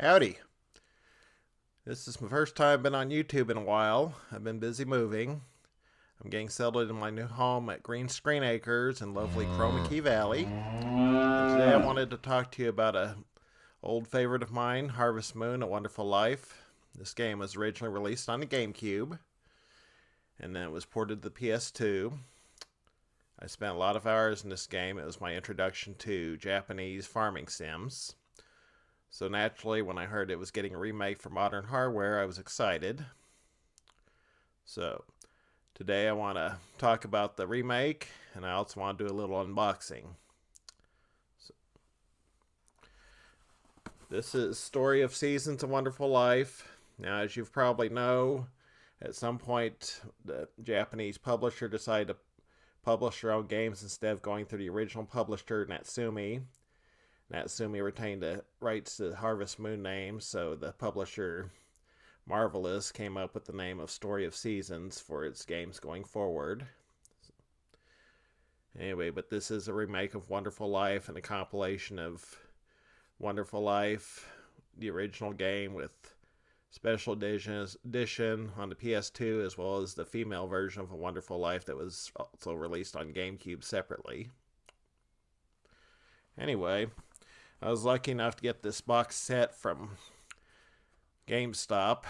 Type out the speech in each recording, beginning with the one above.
Howdy. This is my first time I've been on YouTube in a while. I've been busy moving. I'm getting settled in my new home at Green Screen Acres in lovely Chroma Key Valley. And today I wanted to talk to you about an old favorite of mine, Harvest Moon: A Wonderful Life. This game was originally released on the GameCube, and then it was ported to the PS2. I spent a lot of hours in this game. It was my introduction to Japanese farming sims. So naturally, when I heard it was getting a remake for modern hardware, I was excited. So today I want to talk about the remake, and I also want to do a little unboxing. So, this is Story of Seasons: A Wonderful Life. Now, as you probably know, at some point the Japanese publisher decided to publish their own games instead of going through the original publisher, Natsumi. Natsumi retained the rights to the Harvest Moon name, so the publisher Marvelous came up with the name of Story of Seasons for its games going forward. Anyway, but this is a remake of Wonderful Life and a compilation of Wonderful Life, the original game with special edition on the PS2, as well as the female version of A Wonderful Life that was also released on GameCube separately. Anyway, I was lucky enough to get this box set from GameStop.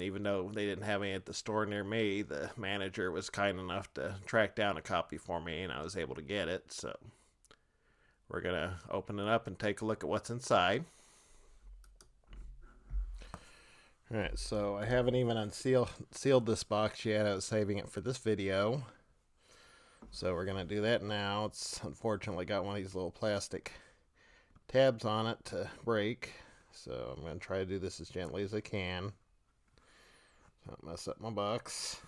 Even though they didn't have any at the store near me, the manager was kind enough to track down a copy for me, and I was able to get it. So we're going to open it up and take a look at what's inside. Alright, so I haven't even sealed this box yet. I was saving it for this video. So we're going to do that now. It's unfortunately got one of these little plastic tabs on it to break. So I'm going to try to do this as gently as I can. Don't mess up my box.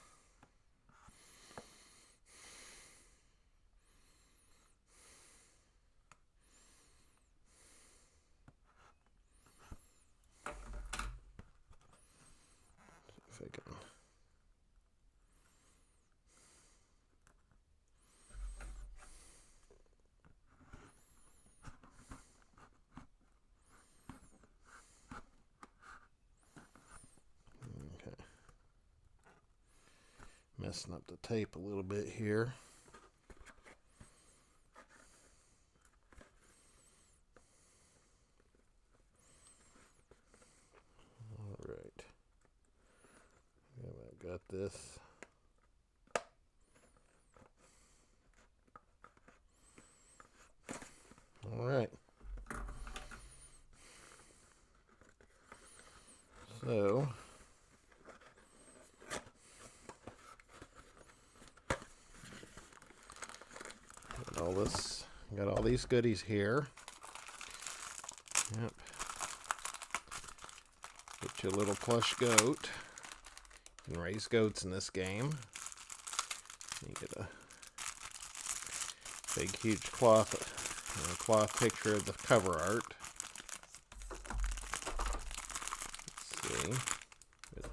See if I can. Messing up the tape a little bit here. Alright. I got this. Alright. So got all these goodies here. Yep. Get you a little plush goat. You can raise goats in this game. You get a big, huge cloth picture of the cover art. Let's see. Set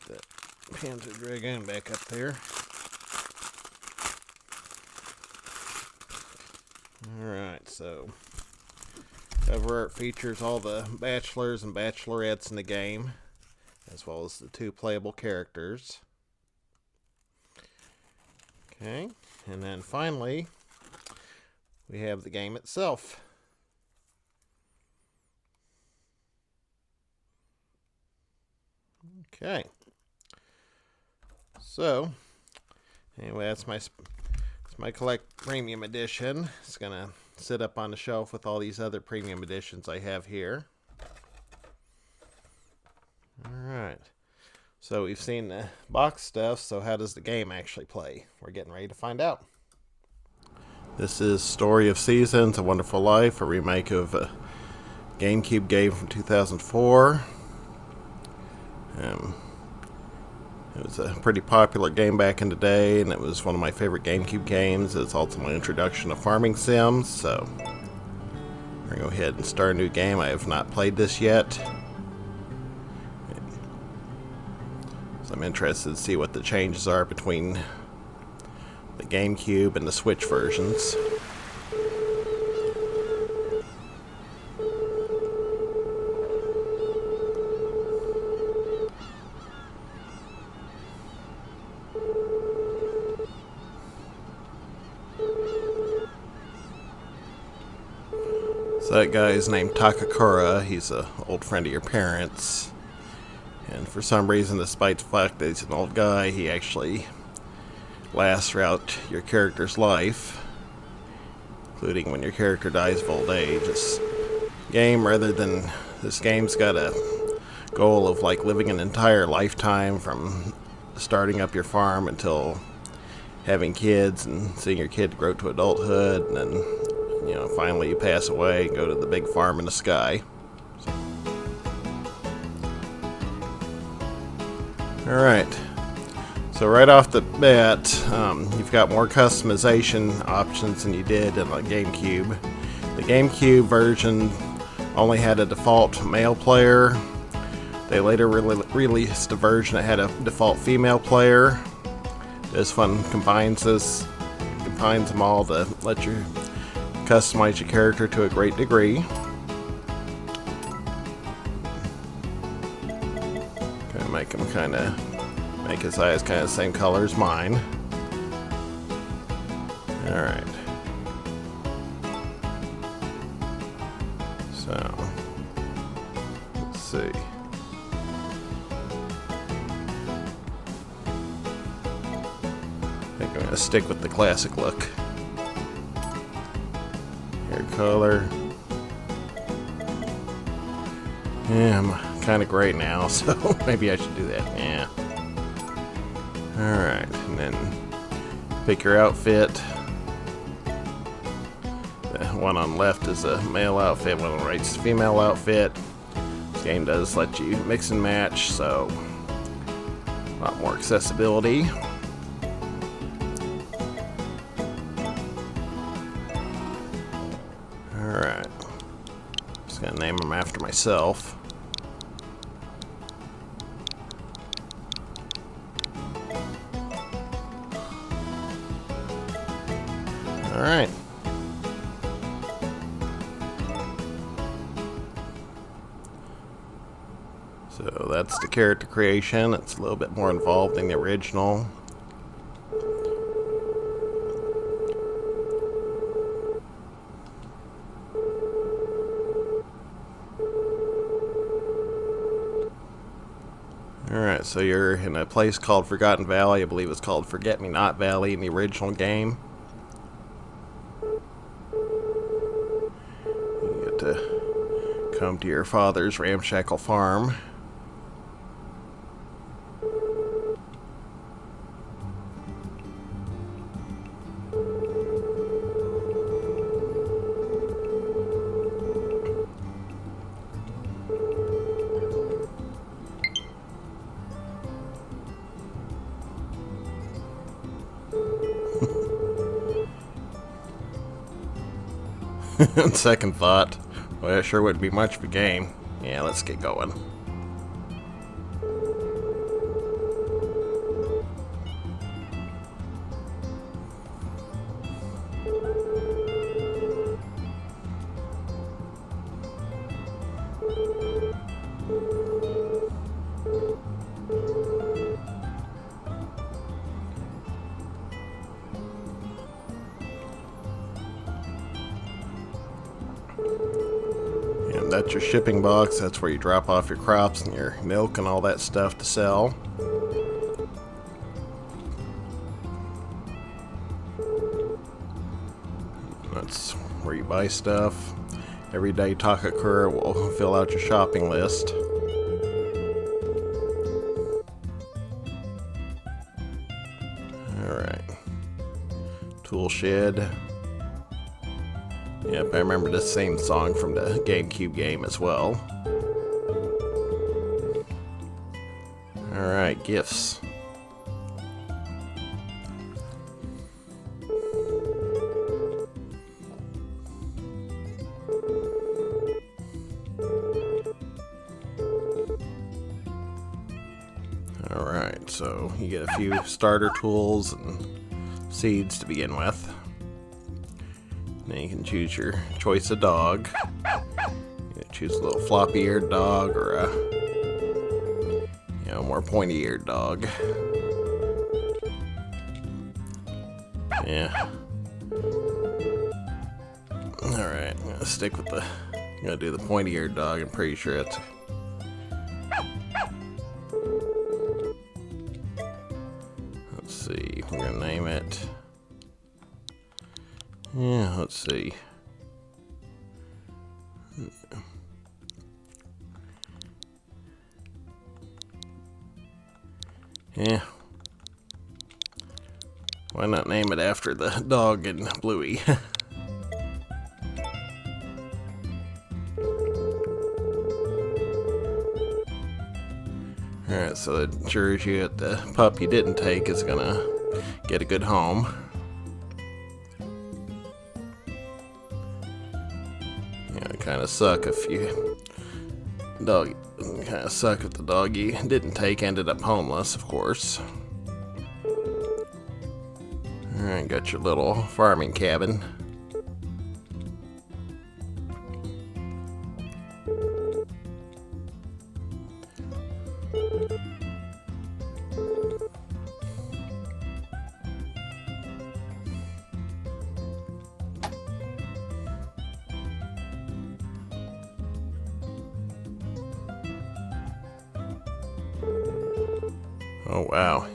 that Panzer Dragoon back up there. Alright, so cover art features all the bachelors and bachelorettes in the game, as well as the two playable characters. Okay, and then finally, we have the game itself. Okay, so anyway, that's my Collect Premium Edition. It's going to sit up on the shelf with all these other premium editions I have here. Alright. So we've seen the box stuff, so how does the game actually play? We're getting ready to find out. This is Story of Seasons: A Wonderful Life, a remake of a GameCube game from 2004. It was a pretty popular game back in the day, and it was one of my favorite GameCube games. It's also my introduction to farming sims, so we're going to go ahead and start a new game. I have not played this yet, so I'm interested to see what the changes are between the GameCube and the Switch versions. that guy is named Takakura. He's an old friend of your parents. And for some reason, despite the fact that he's an old guy, he actually lasts throughout your character's life, including when your character dies of old age. This game's got a goal of like living an entire lifetime from starting up your farm until having kids and seeing your kid grow to adulthood, and then, you know, finally you pass away and go to the big farm in the sky. Alright, so right off the bat, you've got more customization options than you did in the GameCube. The GameCube version only had a default male player. They later released a version that had a default female player. This one combines them all to let you customize your character to a great degree. Gonna make him make his eyes kind of the same color as mine. Alright. So, let's see. I think I'm going to stick with the classic look. Hair color. Yeah, I'm kind of gray now, so maybe I should do that. Yeah. Alright, and then pick your outfit. The one on the left is a male outfit, one on the right is a female outfit. This game does let you mix and match, so a lot more accessibility. Alright, just gonna name them after myself. Alright. So that's the character creation. It's a little bit more involved than the original. Alright, so you're in a place called Forgotten Valley. I believe it's called Forget-Me-Not Valley in the original game. You get to come to your father's ramshackle farm. Second thought, well, it sure wouldn't be much of a game. Yeah, let's get going. That's your shipping box. That's where you drop off your crops and your milk and all that stuff to sell. That's where you buy stuff. Every day Takakura will fill out your shopping list. Alright. Tool shed. Yep, I remember this same song from the GameCube game as well. Alright, gifts. Alright, so you get a few starter tools and seeds to begin with. Then you can choose your choice of dog. You can choose a little floppy-eared dog or a, you know, more pointy-eared dog. Yeah. Alright, I'm gonna stick with the I'm gonna do the pointy-eared dog. I'm pretty sure it's. Let's see. We're gonna name it. Yeah, let's see. Yeah. Why not name it after the dog in Bluey? Alright, so it ensures you that the pup you didn't take is gonna get a good home. Yeah, it kinda suck if the dog you didn't take ended up homeless, of course. Alright, got your little farming cabin. Oh wow.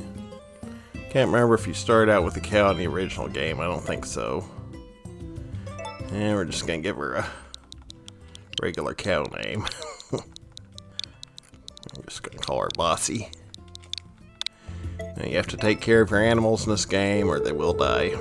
Can't remember if you started out with a cow in the original game. I don't think so. And we're just gonna give her a regular cow name. I'm just gonna call her Bossy. Now you have to take care of your animals in this game or they will die.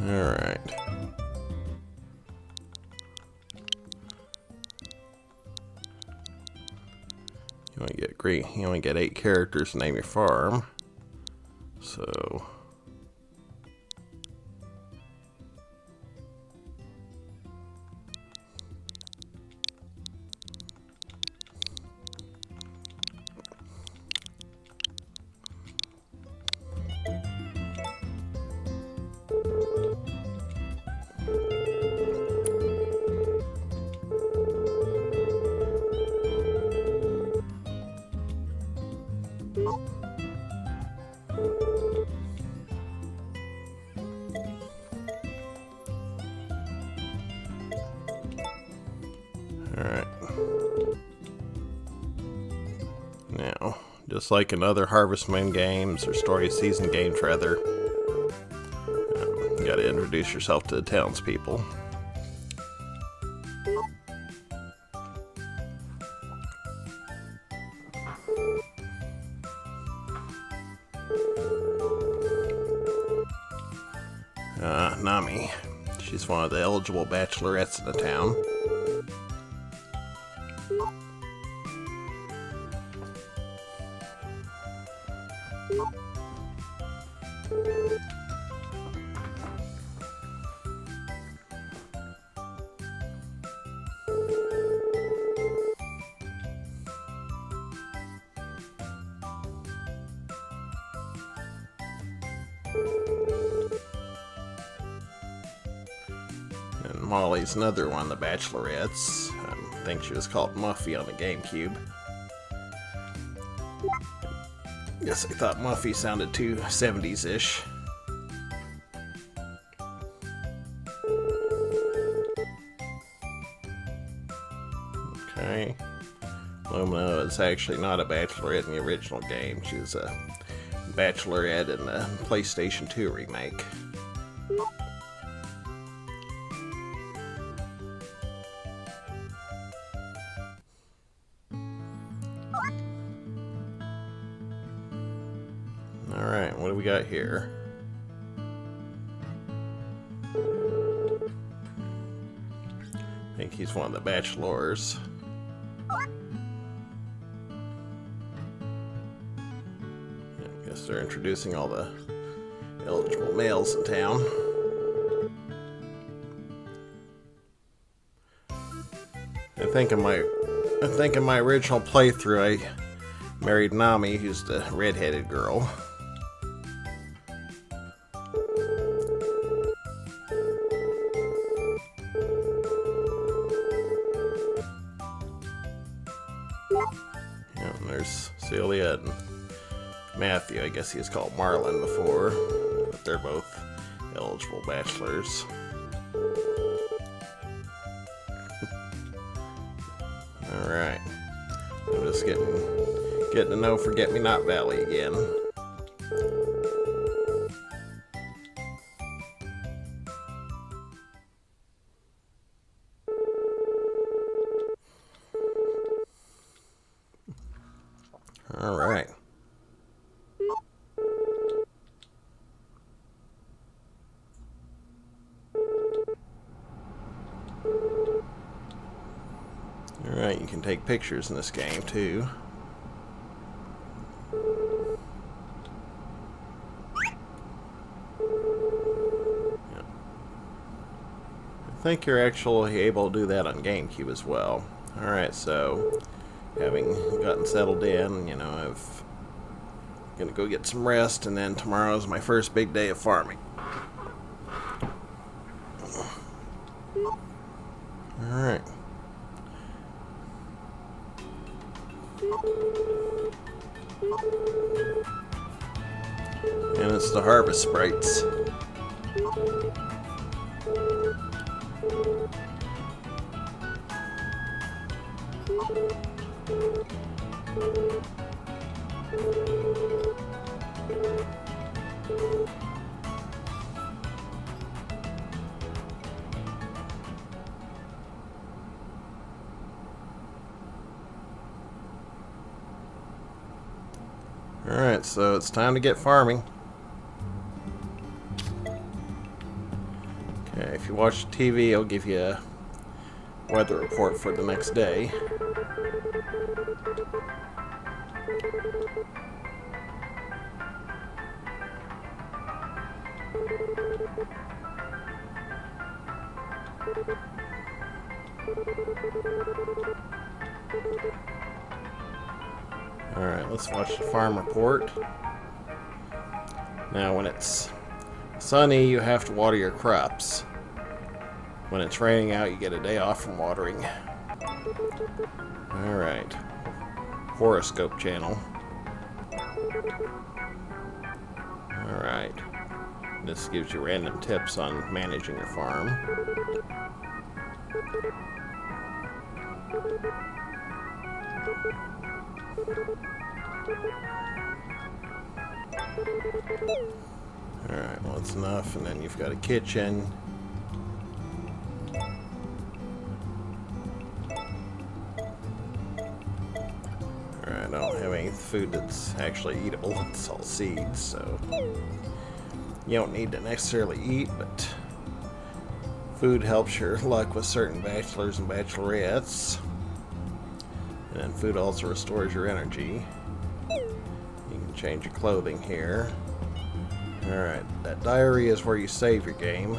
Alright. You only get 8 characters to name your farm. So alright. Now, just like in other Harvest Moon games, or Story Season games rather, you gotta introduce yourself to the townspeople. Nami. She's one of the eligible bachelorettes in the town. And Molly's another one of the bachelorettes. I think she was called Muffy on the GameCube. Guess I thought Muffy sounded too 70s-ish. Okay. Lumina is actually not a bachelorette in the original game. She was a bachelorette in the PlayStation 2 remake. Alright, what do we got here? I think he's one of the bachelors. I guess they're introducing all the eligible males in town. I think in my original playthrough I married Nami, who's the red-headed girl. Yeah, and there's Celia and Matthew. I guess he was called Marlon before, but they're both eligible bachelors. Alright. I'm just getting to know Forget-Me-Not Valley again. Alright. Alright, you can take pictures in this game too. Yep. I think you're actually able to do that on GameCube as well. Alright, so having gotten settled in, you know, I'm gonna go get some rest, and then tomorrow's my first big day of farming. Alright. And it's the harvest sprites. Alright, so it's time to get farming. Okay, if you watch TV, it'll give you a weather report for the next day. Alright, let's watch the farm report. Now, when it's sunny, you have to water your crops. When it's raining out, you get a day off from watering. Alright. Horoscope channel. Alright. This gives you random tips on managing your farm. Alright, well, that's enough, and then you've got a kitchen. Alright, I don't have any food that's actually eatable. It's all seeds, so you don't need to necessarily eat, but food helps your luck with certain bachelors and bachelorettes. And then food also restores your energy. You can change your clothing here. Alright, that diary is where you save your game.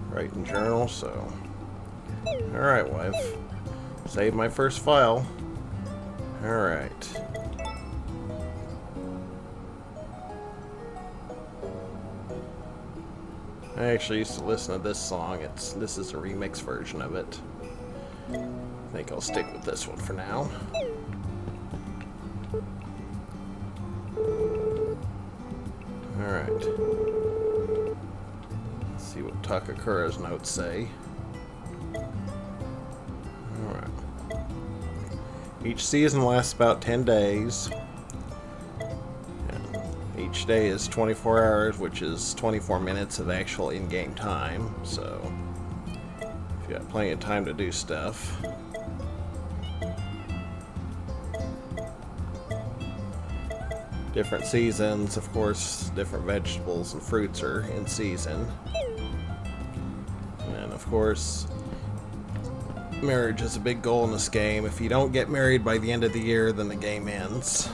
Write in journal, so... Alright, wife. Save my first file. Alright. I actually used to listen to this song. This is a remix version of it. I think I'll stick with this one for now. Alright. Let's see what Takakura's notes say. Alright. Each season lasts about 10 days. Each day is 24 hours, which is 24 minutes of actual in-game time, so if you got plenty of time to do stuff. Different seasons, of course, different vegetables and fruits are in season. And of course, marriage is a big goal in this game. If you don't get married by the end of the year, then the game ends.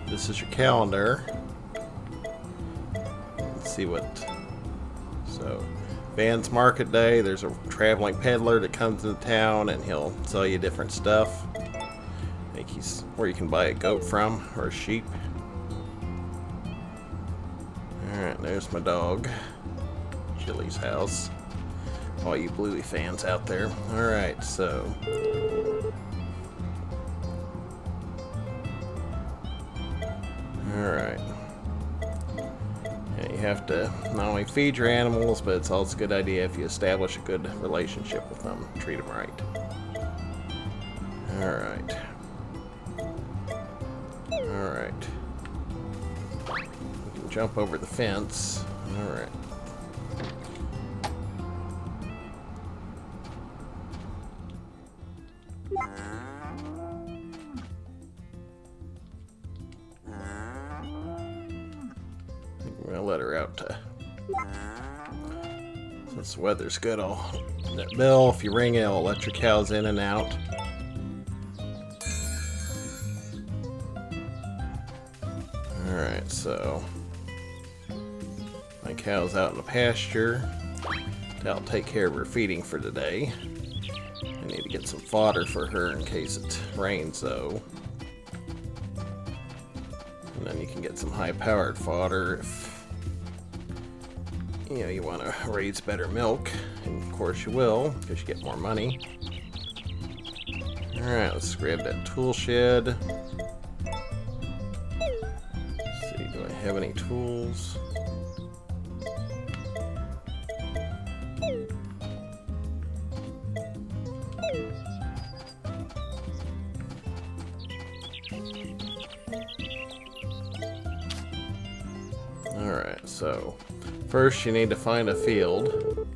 This is your calendar. Let's see what... So, Van's Market Day, there's a traveling peddler that comes into town and he'll sell you different stuff. I think he's where you can buy a goat from, or a sheep. Alright, There's my dog. Chili's house. All you Bluey fans out there. Alright, so... Alright. Yeah, you have to not only feed your animals, but it's also a good idea if you establish a good relationship with them. Treat them right. Alright. Alright. You can jump over the fence. Alright. I'm gonna let her out to... Since the weather's good, that bell, if you ring it, it'll let your cows in and out. Alright, so my cow's out in the pasture. That'll take care of her feeding for today. I need to get some fodder for her in case it rains, though. And then you can get some high-powered fodder if you want to raise better milk. And of course you will, because you get more money. Alright, let's grab that tool shed. Let's see, do I have any tools? Alright, so first you need to find a field.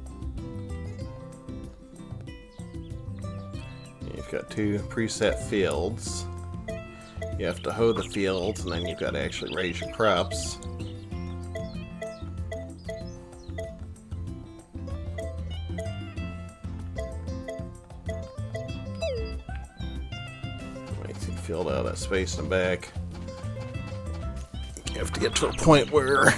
You've got 2 preset fields. You have to hoe the fields, and then you've got to actually raise your crops. Filled out that space in the back. You have to get to a point where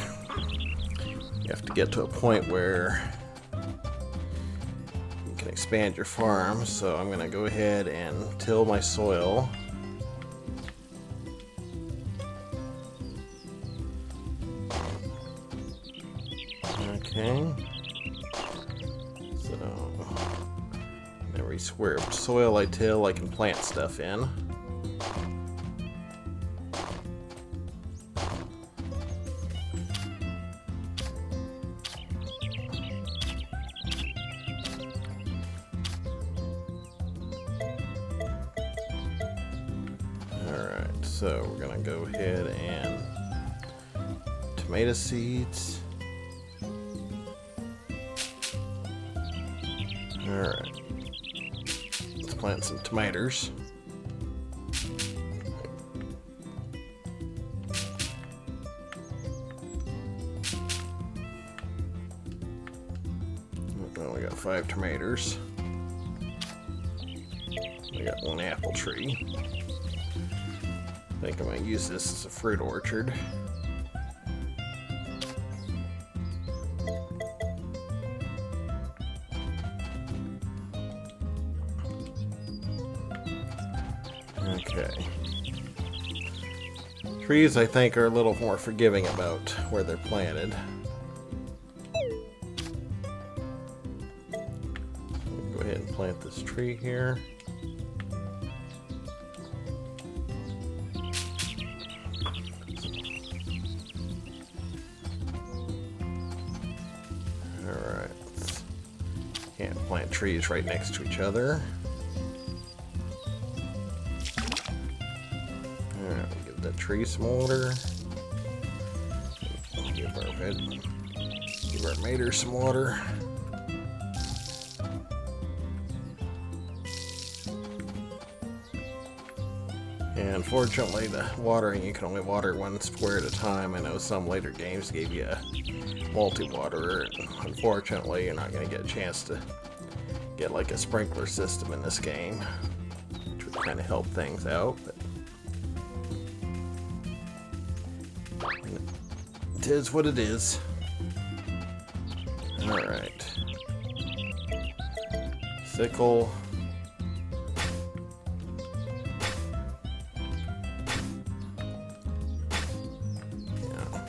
you can expand your farm. So I'm gonna go ahead and till my soil. Okay. So every square of soil I till, I can plant stuff in. So we're gonna go ahead and tomato seeds. Alright. Let's plant some tomatoes. Well, we got 5 tomatoes. We got 1 apple tree. I think I'm going to use this as a fruit orchard. Okay. Trees, I think, are a little more forgiving about where they're planted. Go ahead and plant this tree here. Can't plant trees right next to each other. Alright, we'll give that tree some water. Give our mater some water. And unfortunately, the watering, you can only water 1 square at a time. I know some later games gave you a multi-waterer. Unfortunately, you're not going to get a chance to get like a sprinkler system in this game, which would kind of help things out. But it is what it is. Alright. Sickle.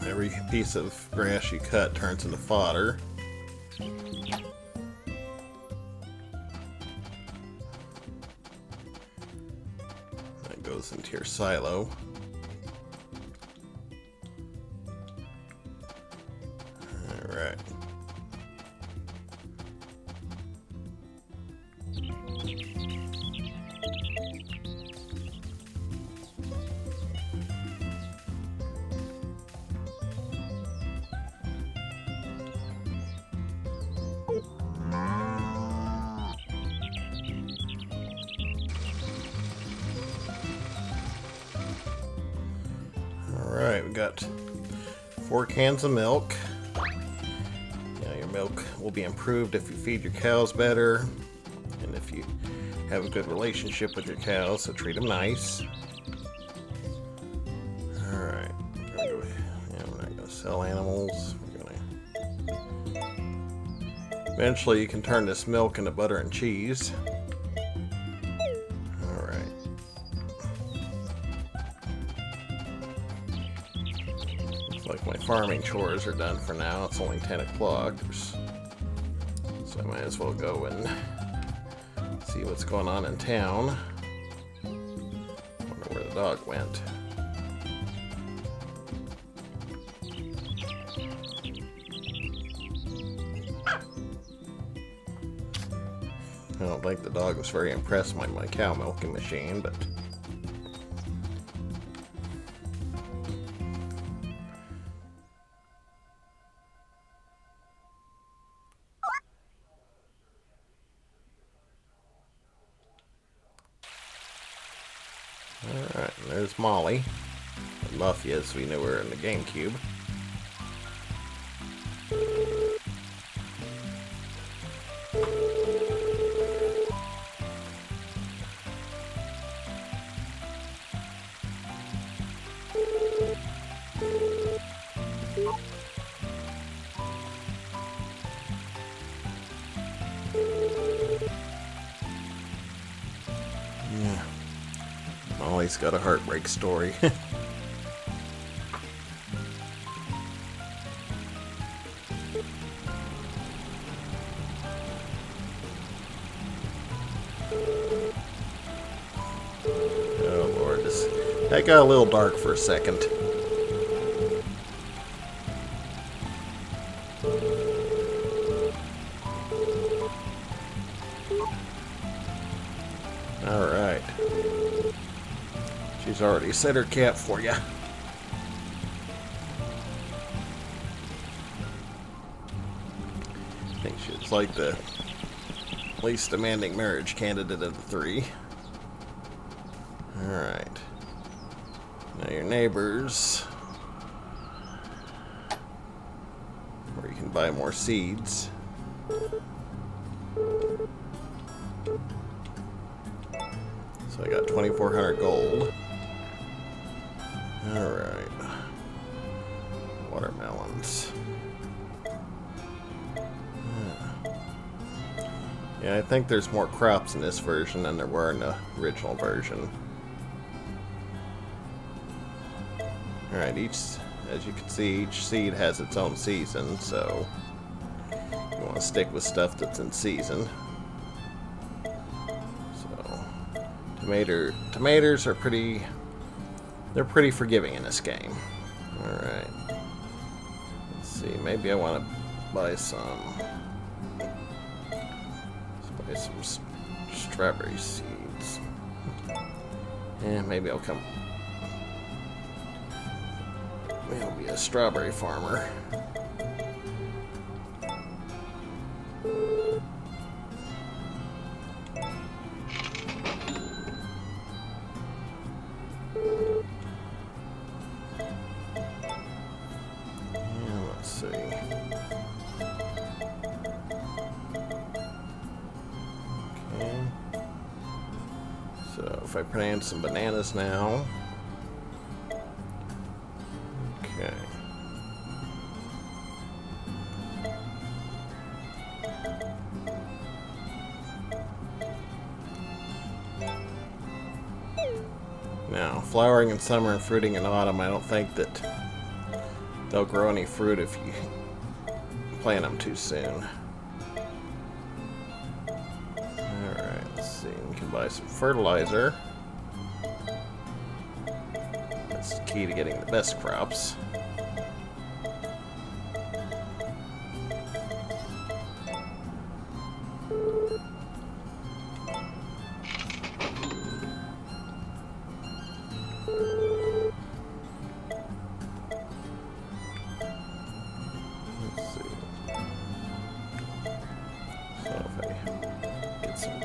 Every piece of grass you cut turns into fodder. That goes into your silo. Alright. Alright, we got 4 cans of milk. Your milk will be improved if you feed your cows better, and if you have a good relationship with your cows, so treat them nice. Alright, we're not going to sell animals. Eventually you can turn this milk into butter and cheese. Like my farming chores are done for now. It's only 10 o'clock, so I might as well go and see what's going on in town. Wonder where the dog went. I don't think the dog was very impressed by my cow milking machine, but alright, there's Molly. And Muffy, as we knew her in the GameCube. Yeah. Molly's got a heartbreak story. Oh Lord, that got a little dark for a second. Alright. She's already set her cap for you. I think she's like the least demanding marriage candidate of the 3. Alright. Now your neighbors, where you can buy more seeds. So I got 2,400 gold. Alright. Watermelons. Yeah, I think there's more crops in this version than there were in the original version. Alright, as you can see, each seed has its own season, so you want to stick with stuff that's in season. Tomatoes are pretty forgiving in this game. Alright. Let's see, maybe I want to buy some strawberry seeds. Yeah, maybe I'll be a strawberry farmer. So if I plant some bananas now. Okay. Now, flowering in summer and fruiting in autumn, I don't think that they'll grow any fruit if you plant them too soon. Alright, let's see. We can buy some fertilizer. That's the key to getting the best crops.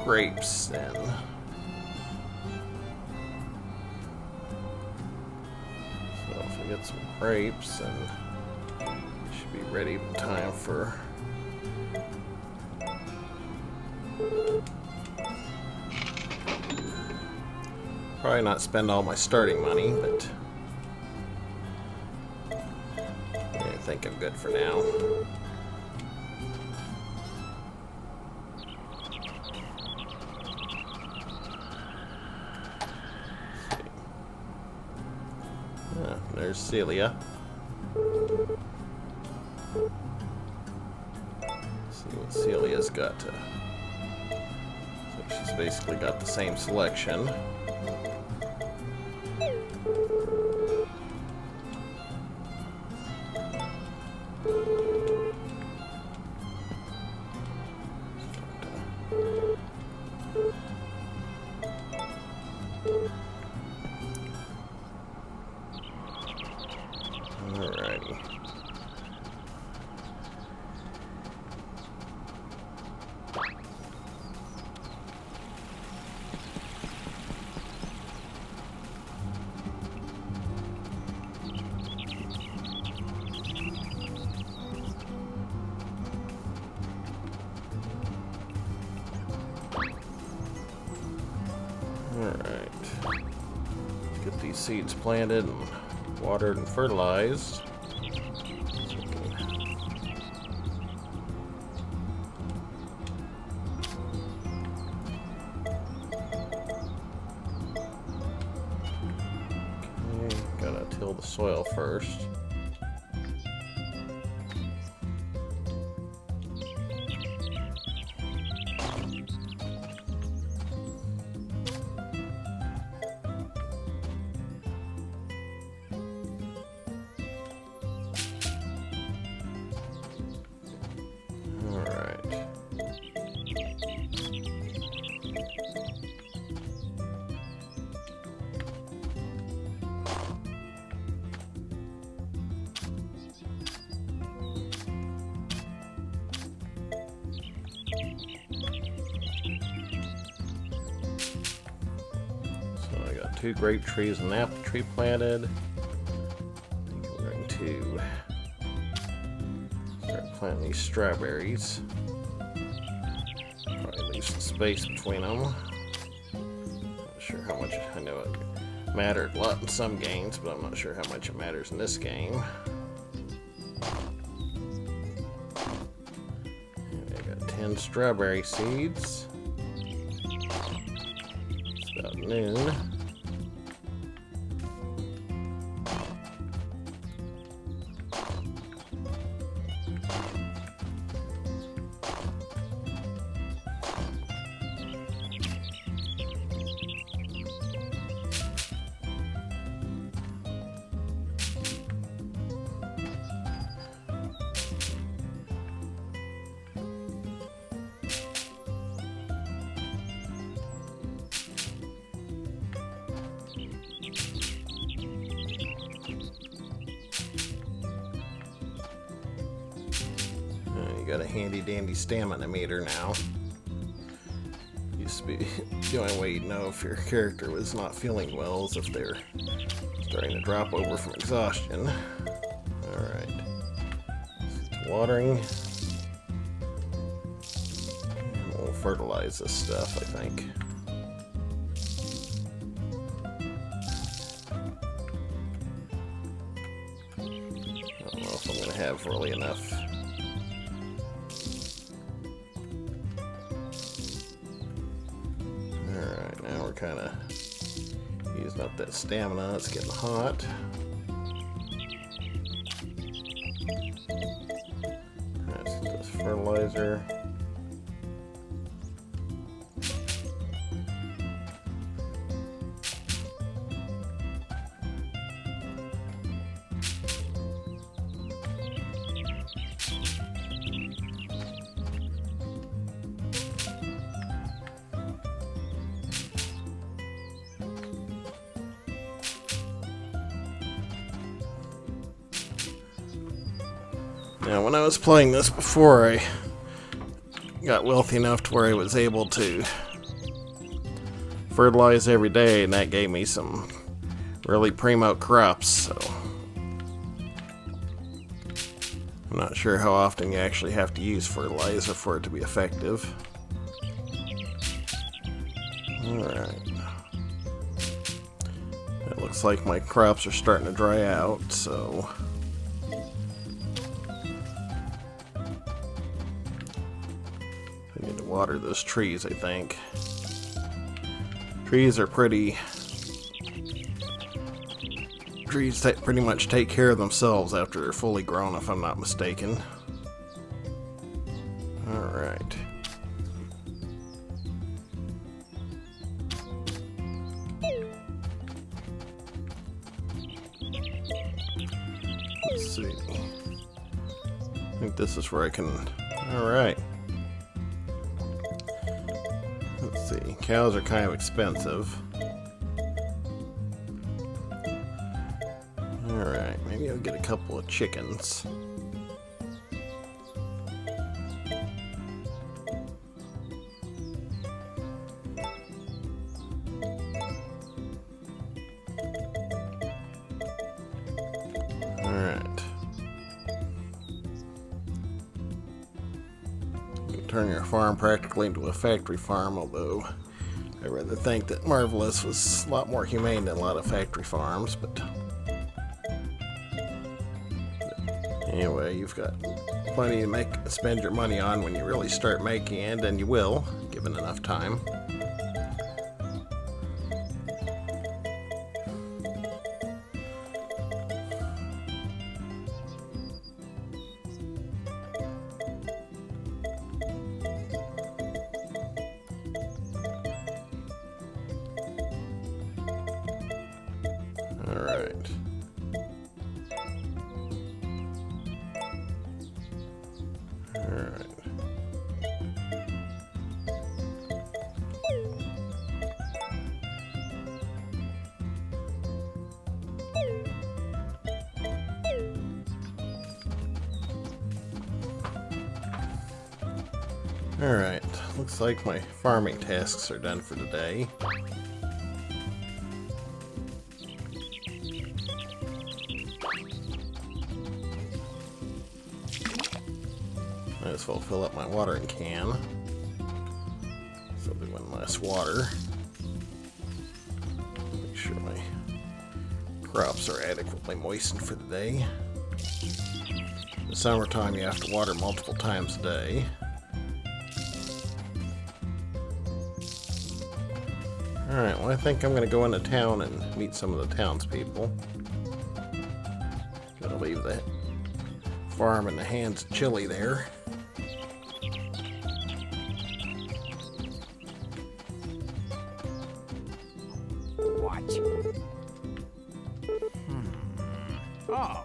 Grapes then. So if we get some grapes, then we should be ready in time for probably not spend all my starting money, but I think I'm good for now. There's Celia. See what Celia's got to. So she's basically got the same selection. Alrighty. Alright. Let's get these seeds planted and watered and fertilized. Okay, gotta till the soil first. Two grape trees and an apple tree planted. I think we're going to start planting these strawberries. Probably leave some space between them. Not sure how much. I know it mattered a lot in some games, but I'm not sure how much it matters in this game. And I got 10 strawberry seeds. It's about noon. Got a handy dandy stamina meter now. Used to be the only way you'd know if your character was not feeling well is if they're starting to drop over from exhaustion. Alright. Watering. And we'll fertilize this stuff, I think. I don't know if I'm going to have really enough. Kind of using up that stamina. It's getting hot. That's just fertilizer. Now, when I was playing this before, I got wealthy enough to where I was able to fertilize every day, and that gave me some really primo crops, so I'm not sure how often you actually have to use fertilizer for it to be effective. Alright. It looks like my crops are starting to dry out, so I need to water those trees, I think. Trees pretty much take care of themselves after they're fully grown, if I'm not mistaken. Alright. Let's see. I think this is where I can... Alright. Let's see. Cows are kind of expensive. Alright, maybe I'll get a couple of chickens. Alright. Turn your farm practically into a factory farm, although I rather think that Marvelous was a lot more humane than a lot of factory farms, but anyway, you've got plenty to spend your money on when you really start making it, and you will, given enough time. Alright. Alright. Alright, looks like my farming tasks are done for today. Might as well fill up my watering can so we win less water. Make sure my crops are adequately moistened for the day. In the summertime, you have to water multiple times a day. Alright, well, I think I'm going to go into town and meet some of the townspeople. Gotta leave the farm in the hands of Chili there. What? Oh.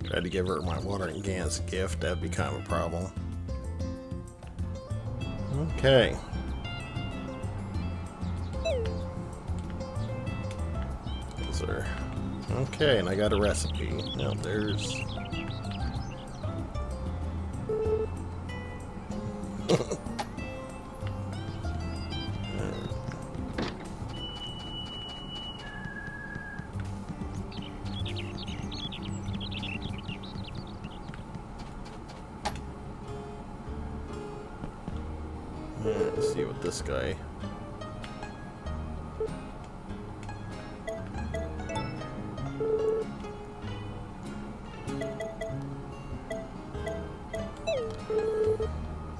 Tried to give her my watering can as a gift. That'd be kind of a problem. Okay. Those are... Okay, and I got a recipe. Now there's... Let's see what this guy...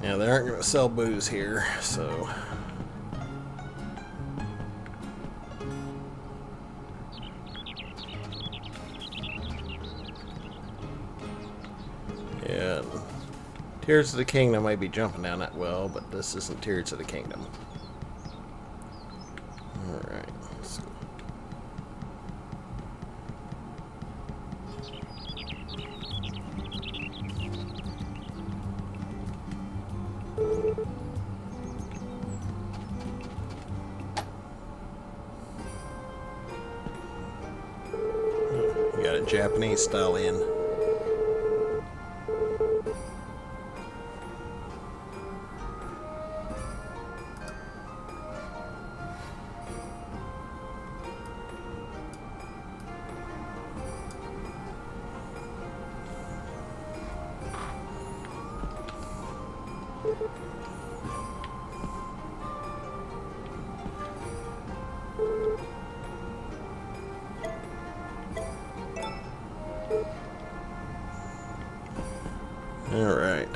Yeah, they aren't going to sell booze here, so... Tears of the Kingdom might be jumping down that well, but this isn't Tears of the Kingdom. Alright. You got a Japanese style in. All right.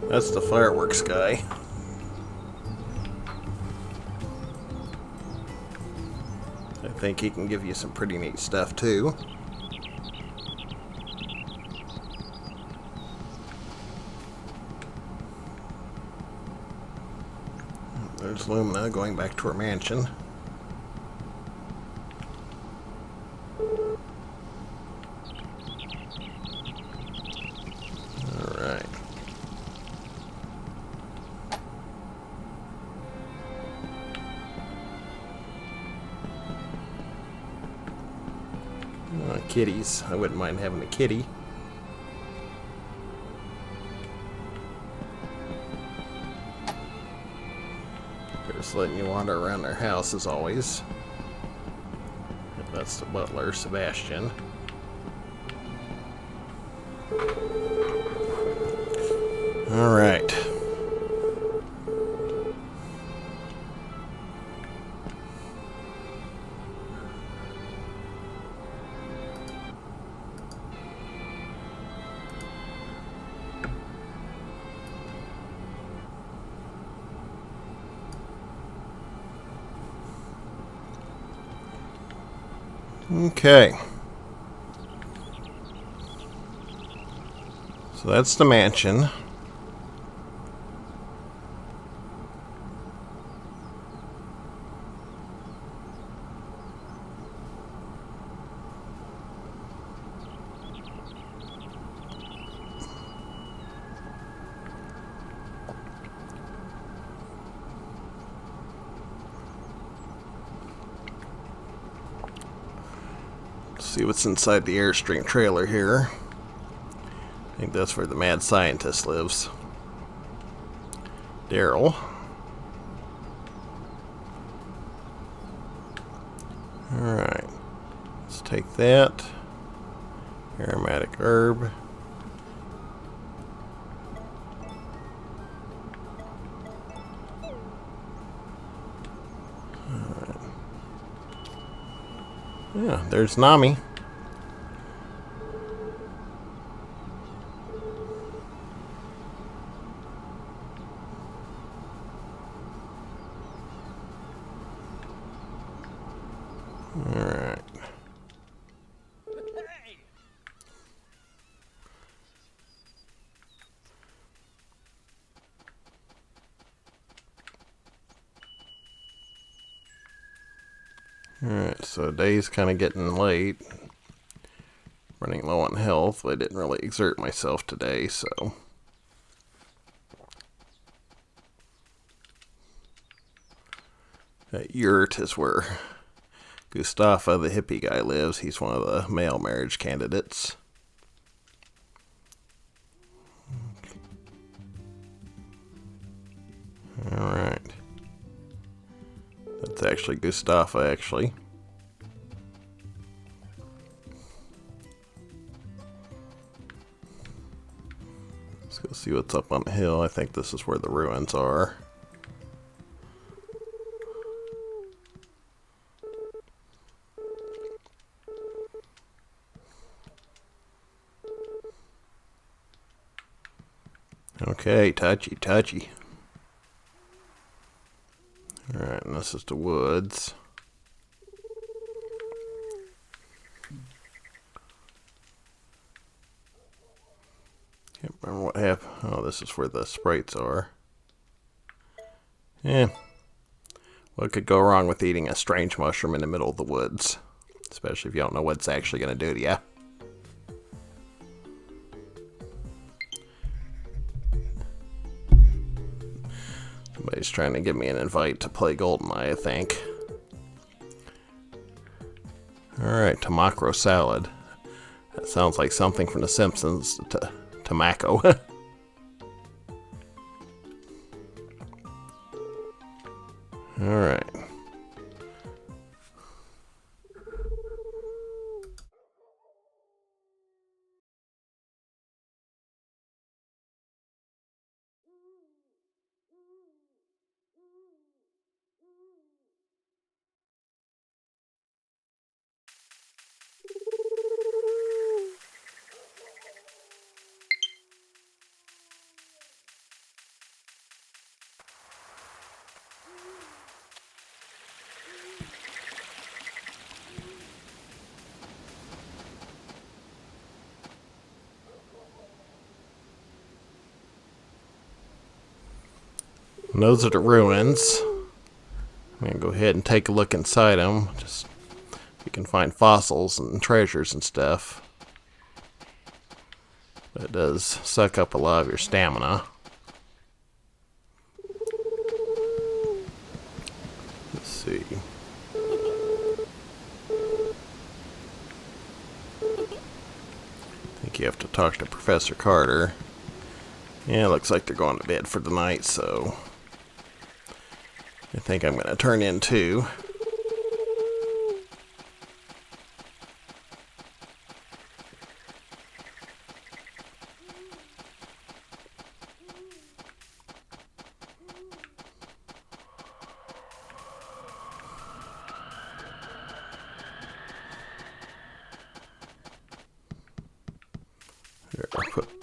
That's the fireworks guy. I think he can give you some pretty neat stuff too. There's Lumina going back to her mansion. Alright. Kitties. I wouldn't mind having a kitty. Just letting you wander around their house as always. That's the butler, Sebastian. All right. Okay. So that's the mansion. See what's inside the Airstream trailer here. I think that's where the mad scientist lives. Daryl. Alright. Let's take that. Aromatic herb. Alright. Yeah, there's Nami. Alright. Alright, so day's kind of getting late. Running low on health, but I didn't really exert myself today, so. That yurt is where Mustafa, the hippie guy, lives. He's one of the male marriage candidates. Alright. That's actually Mustafa, actually. Let's go see what's up on the hill. I think this is where the ruins are. Okay, touchy, touchy. Alright, and this is the woods. Can't remember what happened. Oh, this is where the sprites are. Yeah. What could go wrong with eating a strange mushroom in the middle of the woods? Especially if you don't know what it's actually going to do to you. Somebody's trying to give me an invite to play GoldenEye, I think. Alright, Tamacro salad. That sounds like something from The Simpsons. Tamaco. Alright. And those are the ruins. I'm going to go ahead and take a look inside them. Just you can find fossils and treasures and stuff. But it does suck up a lot of your stamina. Let's see. I think you have to talk to Professor Carter. Yeah, it looks like they're going to bed for the night, so I think I'm going to turn in too.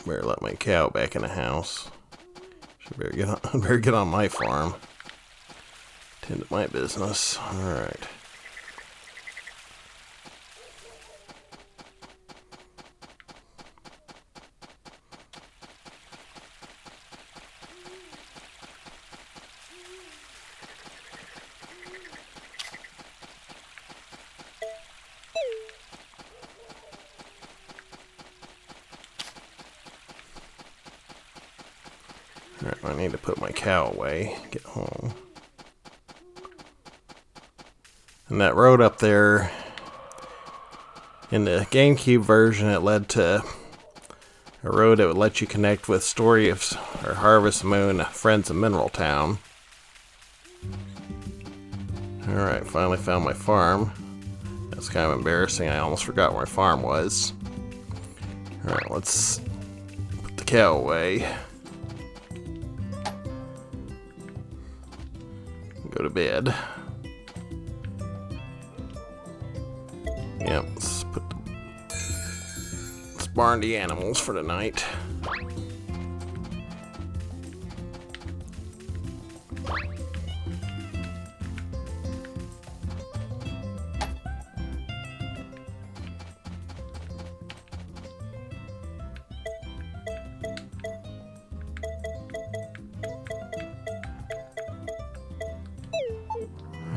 Better let my cow back in the house. Should better get on my farm. Tend to my business. All right. Alright, I need to put my cow away, get home. And that road up there, in the GameCube version, it led to a road that would let you connect with Story of or Harvest Moon, Friends of Mineral Town. Alright, finally found my farm. That's kind of embarrassing, I almost forgot where my farm was. Alright, let's put the cow away. Go to bed. Yep, let's barn the animals for the night.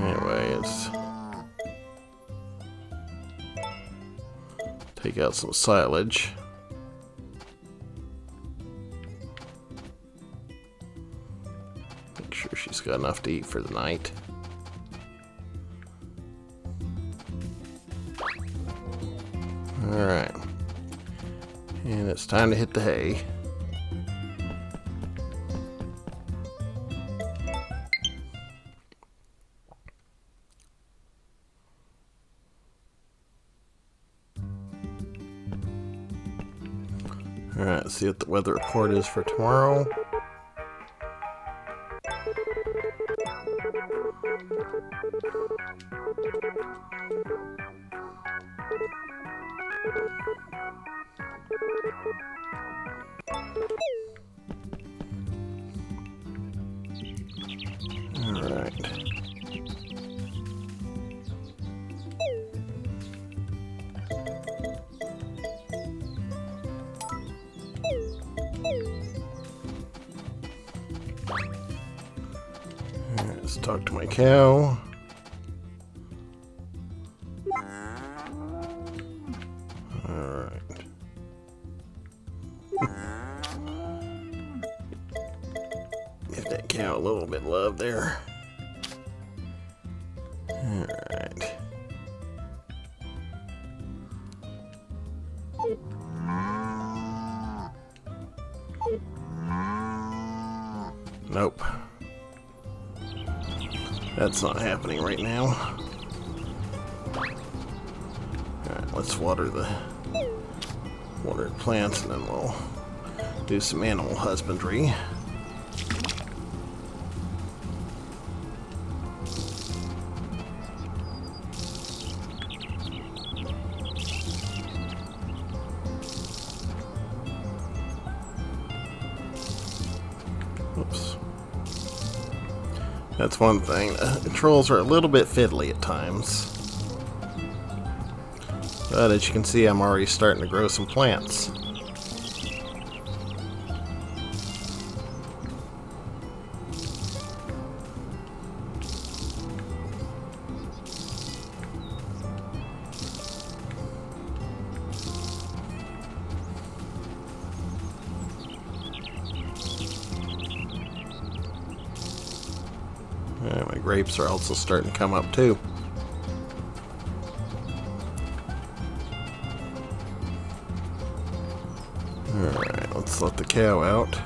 Anyways, take out some silage. Make sure she's got enough to eat for the night. Alright. And it's time to hit the hay. Alright, let's see what the weather report is for tomorrow. Alright. Let's talk to my cow. Alright. Give that cow a little bit of love there. Alright. Nope. That's not happening right now. Alright, let's water the plants and then we'll do some animal husbandry. Oops. That's one thing. The controls are a little bit fiddly at times. But as you can see, I'm already starting to grow some plants. My grapes are also starting to come up too. Alright, let's let the cow out.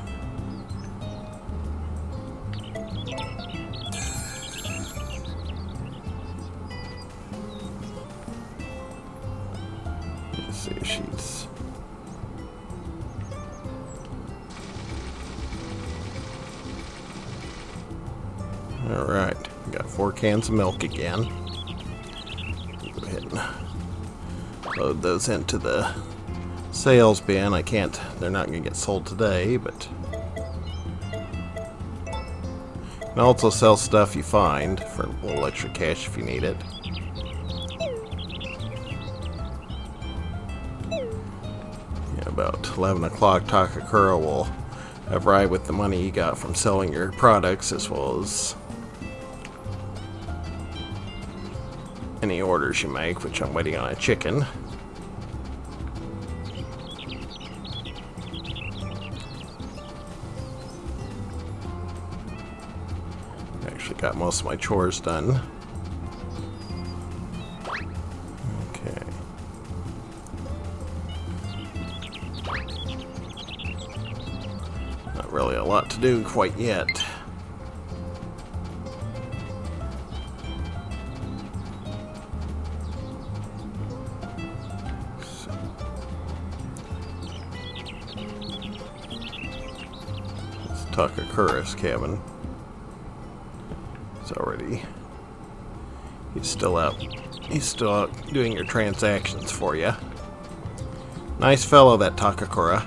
Let's see if she's... Alright, we got 4 cans of milk again. Go ahead and load those into the sales bin. They're not going to get sold today, but you can also sell stuff you find for a little extra cash if you need it. Yeah, about 11 o'clock, Takakura will arrive with the money you got from selling your products as well as any orders you make, which I'm waiting on a chicken. Actually got most of my chores done. Okay. Not really a lot to do quite yet. Takakura's cabin. He's still out doing your transactions for you. Nice fellow, that Takakura.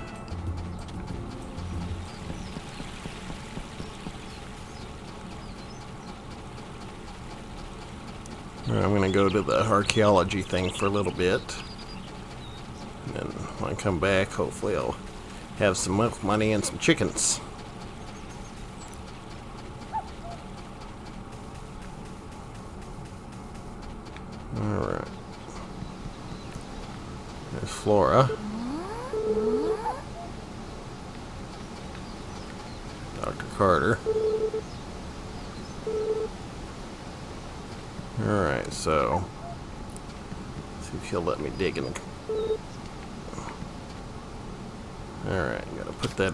I'm gonna go to the archaeology thing for a little bit. And then when I come back, hopefully I'll have some milk money and some chickens. Alright. There's Flora. Dr. Carter. Alright, so see if he'll let me dig in. Alright, gotta put that.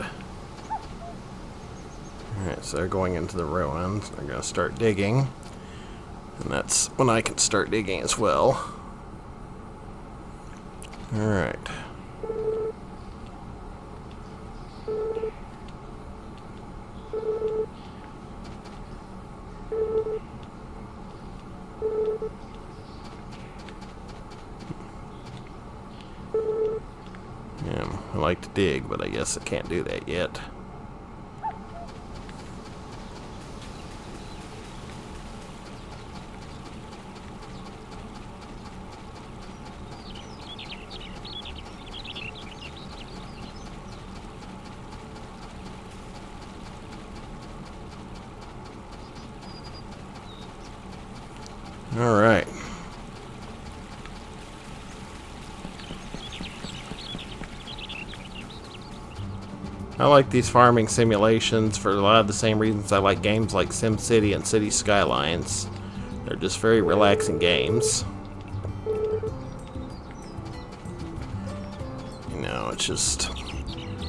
Alright, so they're going into the ruins. They're gonna start digging. And that's when I can start digging as well. Alright. Yeah, I like to dig, but I guess I can't do that yet. All right. I like these farming simulations for a lot of the same reasons I like games like SimCity and City Skylines. They're just very relaxing games. You know, it's just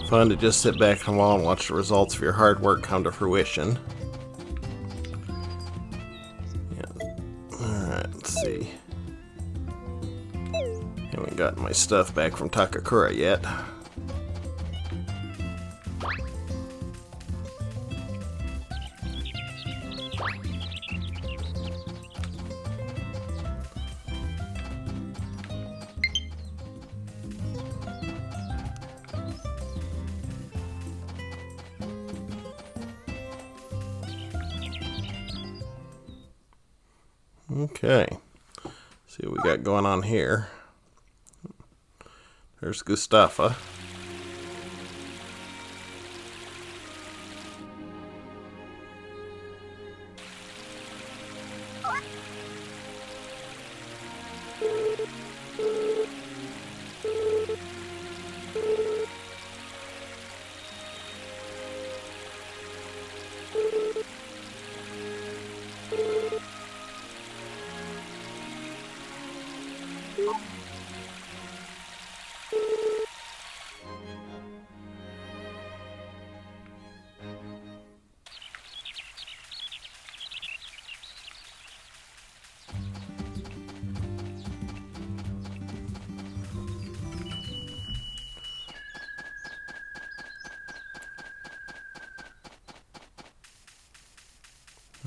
fun to just sit back on the wall and watch the results of your hard work come to fruition. Yeah. Alright, let's see. Haven't gotten my stuff back from Takakura yet. Okay, see what we got going on here. There's Gustafa.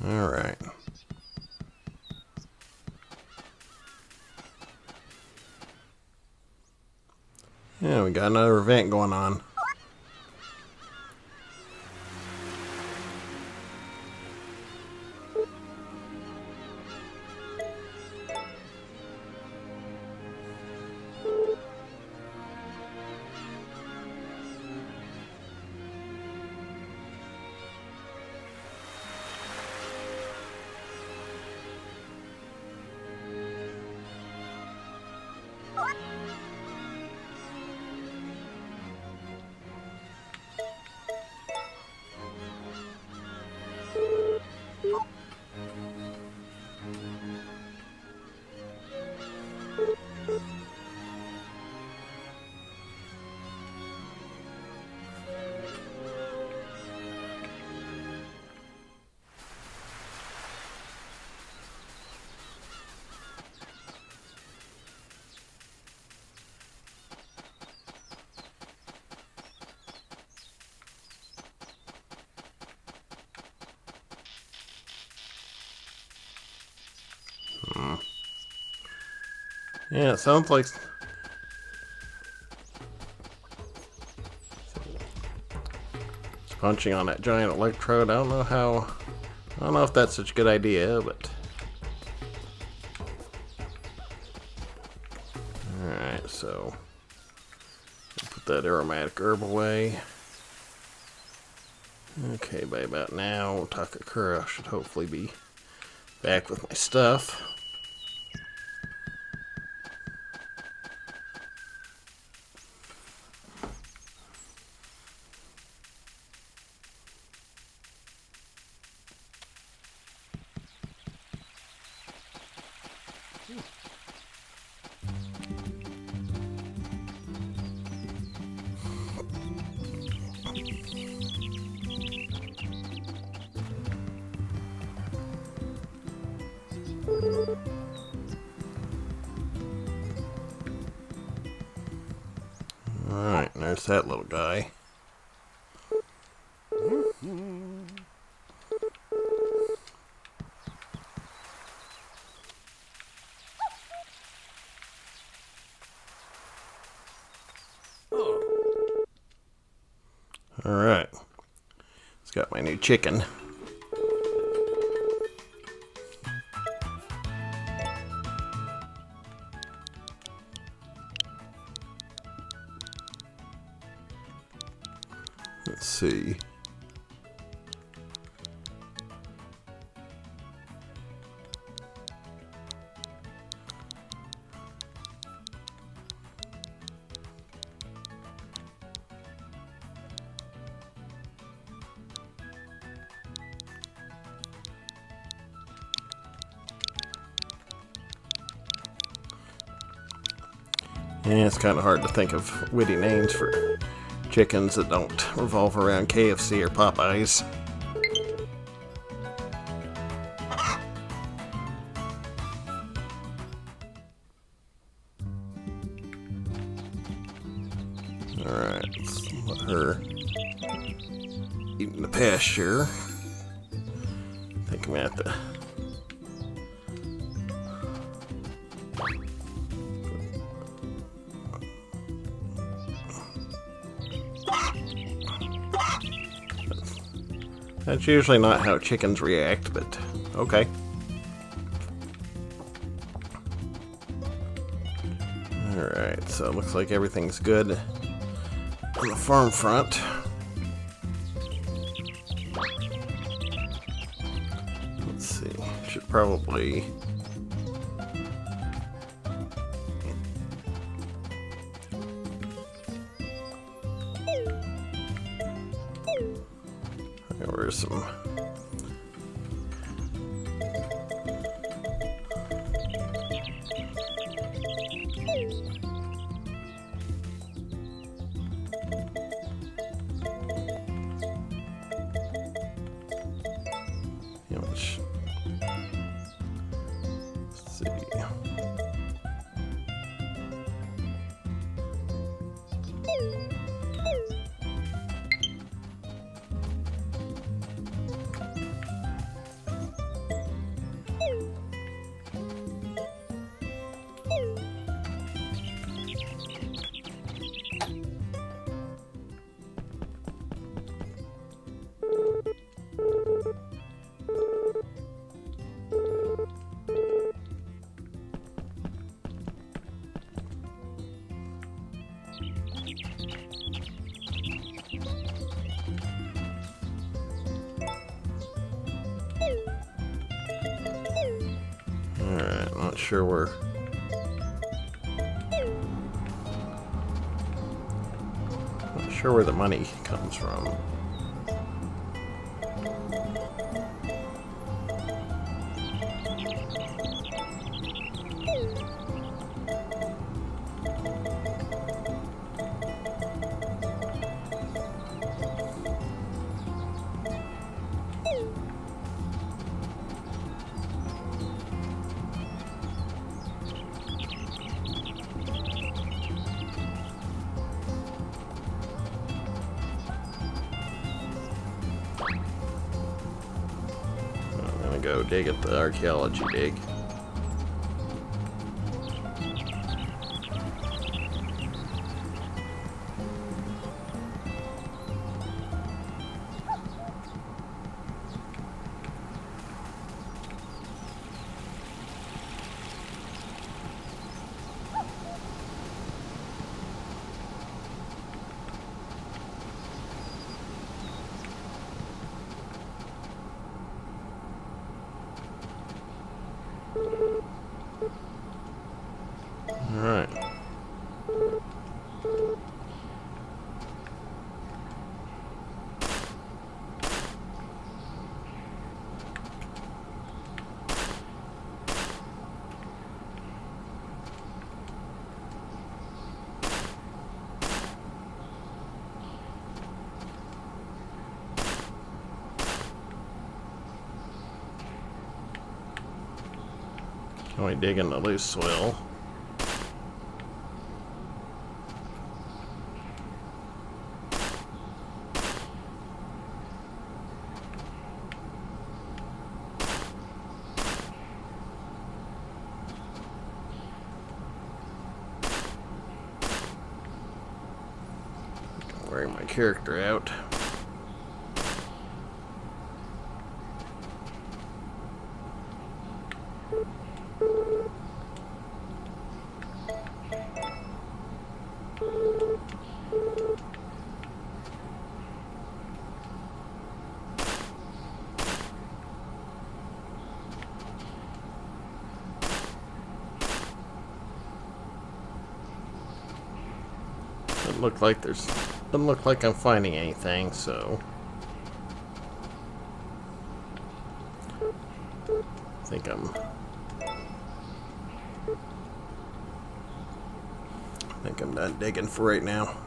All right. Yeah, we got another event going on. Yeah, it sounds like punching on that giant electrode. I don't know if that's such a good idea, but alright, so put that aromatic herb away. Okay, by about now, Takakura should hopefully be back with my stuff. Alright, there's that little guy. Alright, it's got my new chicken. Let's see. Yeah, it's kind of hard to think of witty names for chickens that don't revolve around KFC or Popeyes. Alright, let's let her eat in the pasture. I think I'm gonna have to That's usually not how chickens react, but okay. Alright, so it looks like everything's good on the farm front. Let's see, should probably where's some let's see. Alright, not sure where the money comes from. Go dig at the archaeology dig. Alright. Can we dig in the loose soil? Wearing my character out. Doesn't look like I'm finding anything, so I think I'm I think I'm done digging for right now.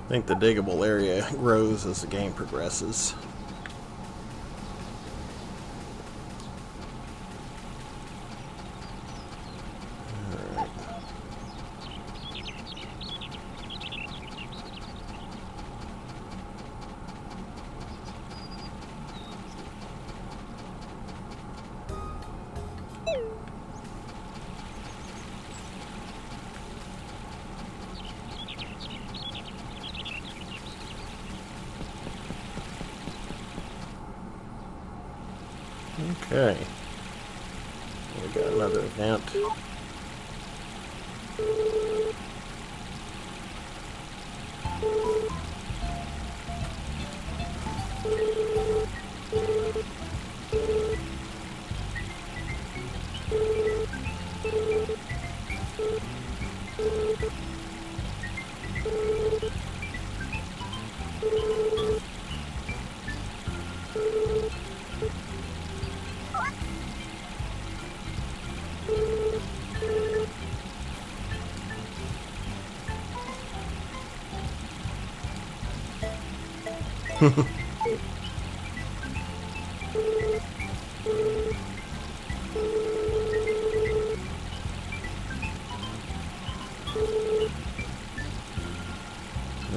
I think the diggable area grows as the game progresses. Okay, we got another event.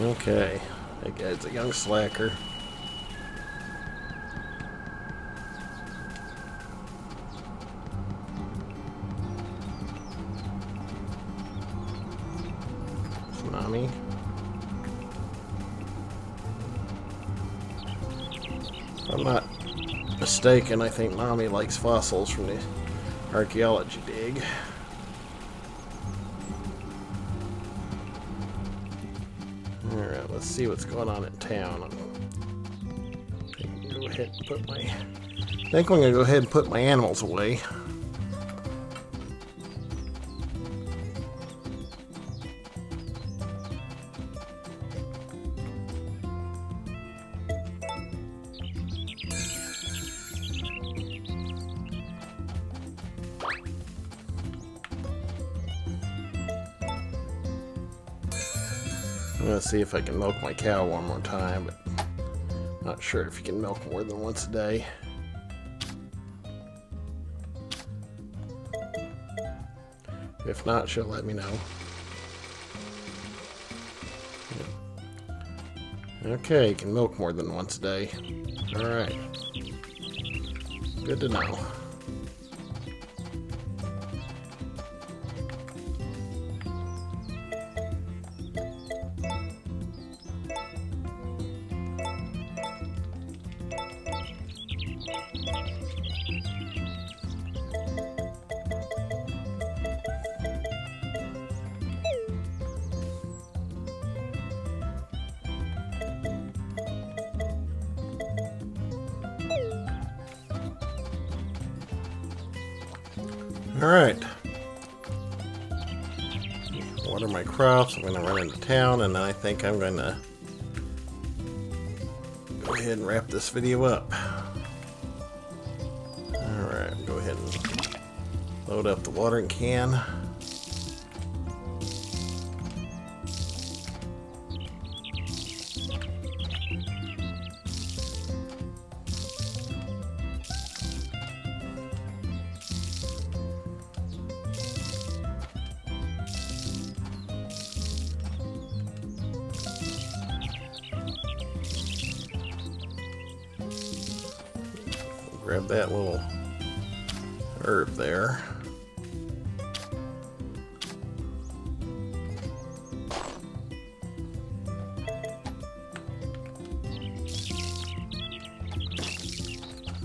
Okay, that guy's a young slacker. Tsunami. If I'm not mistaken, I think Mommy likes fossils from the archaeology dig. Alright, let's see what's going on in town. I think I'm gonna go ahead and put my animals away. I'm gonna see if I can milk my cow one more time, but not sure if you can milk more than once a day. If not, she'll let me know. Okay, you can milk more than once a day. Alright. Good to know. Alright. Water my crops. I'm going to run into town, and then I think I'm going to go ahead and wrap this video up. Alright, go ahead and load up the watering can. Grab that little herb there.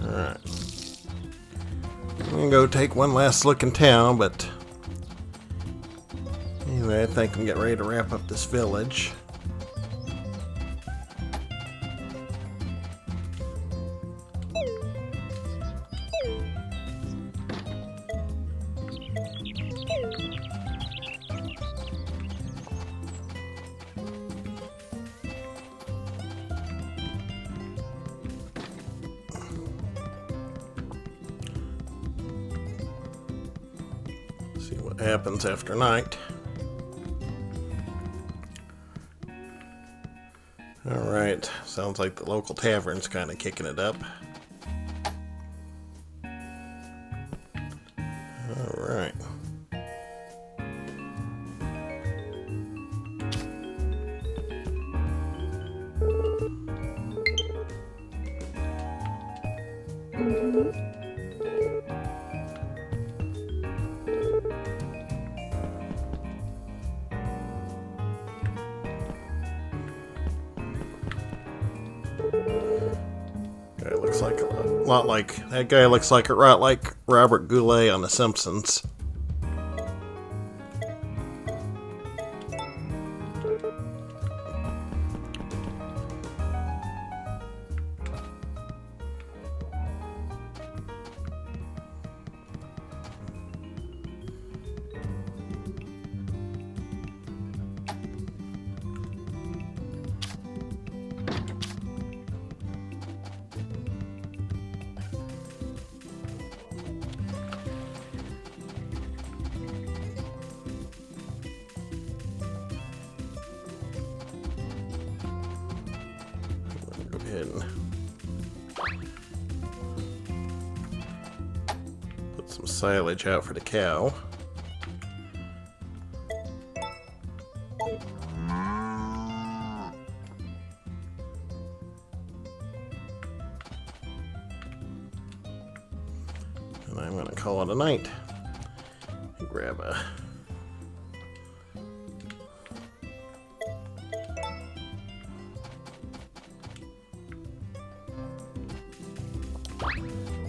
Alright. I'm gonna go take one last look in town, but anyway, I think I'm getting ready to wrap up this village. what happens after night. Alright, sounds like the local tavern's kind of kicking it up. Alright. Guy looks like a lot like that guy looks like Robert Goulet on The Simpsons. Go ahead and put some silage out for the cow. And I'm going to call it a night. Grab a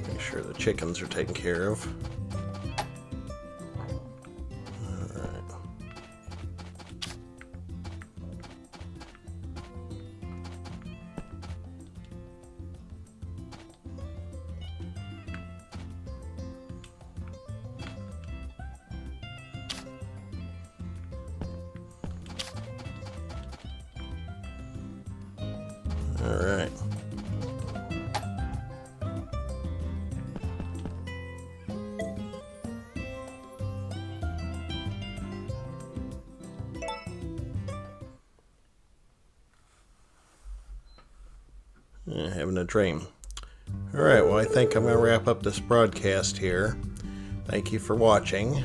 make sure the chickens are taken care of. Alright. Alright. Having a dream. Alright, well I think I'm going to wrap up this broadcast here. Thank you for watching.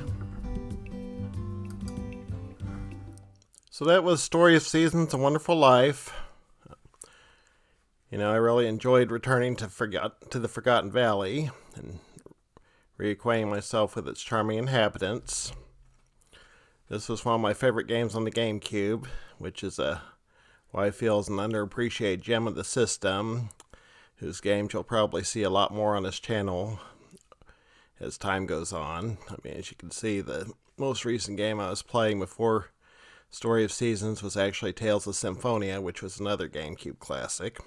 So that was Story of Seasons, A Wonderful Life. You know, I really enjoyed returning to the Forgotten Valley and reacquainting myself with its charming inhabitants. This was one of my favorite games on the GameCube, which is what I feel is an underappreciated gem of the system, whose games you'll probably see a lot more on this channel as time goes on. I mean, as you can see, the most recent game I was playing before Story of Seasons was actually Tales of Symphonia, which was another GameCube classic.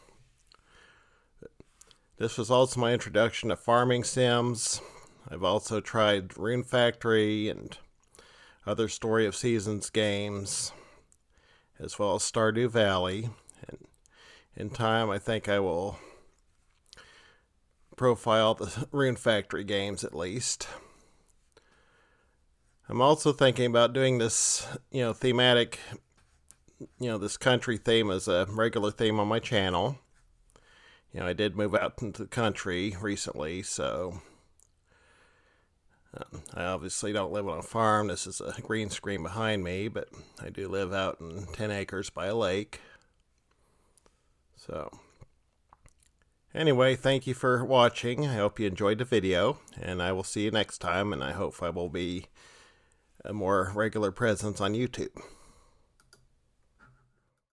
This was also my introduction to farming sims. I've also tried Rune Factory and other Story of Seasons games, as well as Stardew Valley. And in time, I think I will profile the Rune Factory games at least. I'm also thinking about doing this, thematic, this country theme as a regular theme on my channel. I did move out into the country recently, so I obviously don't live on a farm. This is a green screen behind me, but I do live out in 10 acres by a lake. So, anyway, thank you for watching. I hope you enjoyed the video, and I will see you next time, and I hope I will be a more regular presence on YouTube.